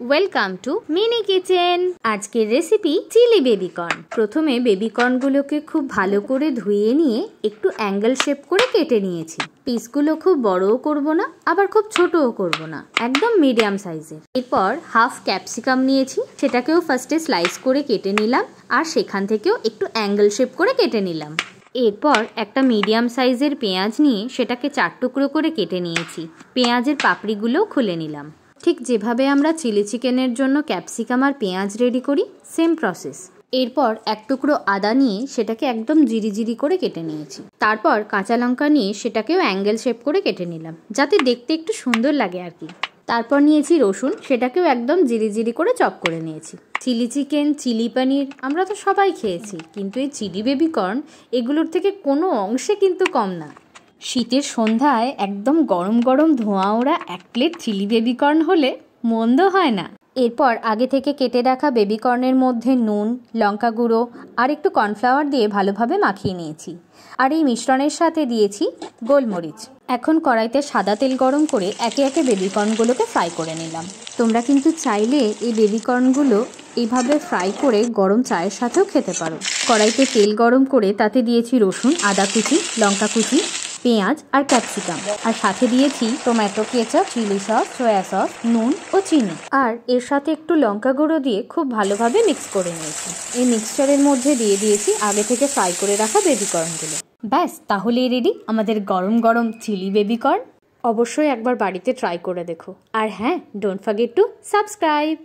Welcome to mini kitchen. আজকের recipe chilli baby corn. প্রথমে বেবিকর্নগুলোকে খুব ভালো করে ধুয়ে নিয়ে একটু অ্যাঙ্গেল শেপ করে কেটে নিয়েছি। পিসগুলো খুব বড়ও করব না, আবার খুব ছোটও করব না, একদম মিডিয়াম সাইজের। এরপর হাফ ক্যাপসিকাম নিয়েছি, সেটাকেও ফার্স্টে স্লাইস করে কেটে নিলাম, আর সেখান থেকেও একটু অ্যাঙ্গেল শেপ করে কেটে নিলাম। এরপর একটা মিডিয়াম সাইজের পেঁয়াজ নিয়ে সেটাকে 4 টুকরো করে কেটে নিয়েছি। পেঁয়াজের পাপড়িগুলোও খুলে নিলাম। ঠিক যেভাবে আমরা চিলি চিকেনের জন্য ক্যাপসিকাম আর পেঁয়াজ রেডি করি, সেম প্রসেস। এরপর 1 টুকরো আদা নিয়ে সেটাকে একদম জিরি করে কেটে নিয়েছি। তারপর কাঁচা লঙ্কা নিয়ে সেটাকেও অ্যাঙ্গেল শেপ করে কেটে নিলাম, যাতে দেখতে একটু সুন্দর লাগে আর কি। তারপর নিয়েছি রসুন, সেটাকেও একদম জিরি করে চপ করে নিয়েছি। চিলি চিকেন, চিলি পনির আমরা তো সবাই খেয়েছি, কিন্তু এই চিলি বেবিকর্ন এগুলোর থেকে কোনো অংশে কিন্তু কম না। শীতের সন্ধ্যায় একদম গরম গরম ধোঁয়া ওড়া 1 প্লেট চিলি বেবিকর্ন হলে মন্দ হয় না। এরপর আগে থেকে কেটে রাখা বেবিকর্নের মধ্যে নুন, লঙ্কা গুঁড়ো আর একটু কর্নফ্লাওয়ার দিয়ে ভালোভাবে মাখিয়ে নিয়েছি। আর এই মিশ্রণের সাথে দিয়েছি গোলমরিচ। এখন কড়াইতে সাদা তেল গরম করে একে একে বেবিকর্নগুলোকে ফ্রাই করে নিলাম। তোমরা কিন্তু চাইলে এই বেবিকর্নগুলো এইভাবে ফ্রাই করে গরম চায়ের সাথেও খেতে পারো। কড়াইতে তেল গরম করে তাতে দিয়েছি রসুন, আদা কুচি, লঙ্কা কুচি, পেঁয়াজ আর ক্যাপসিকাম, আর সাথে দিয়েছি tomato ketchup, chilli sauce, soya sauce, নুন ও চিনি। আর এর সাথে একটু লঙ্কা গুঁড়ো দিয়ে খুব ভালোভাবে মিক্স করে নিয়েছি। এই মিক্সচারের মধ্যে দিয়ে দিয়েছি আগে থেকে ফ্রাই করে রাখা বেবিকর্নগুলো। ব্যাস, তাহলেই রেডি আমাদের গরম গরম চিলি বেবিকর্ন। অবশ্যই একবার বাড়িতে ট্রাই করে দেখো। আর হ্যাঁ, ডোন্ট ফরগেট টু সাবস্ক্রাইব।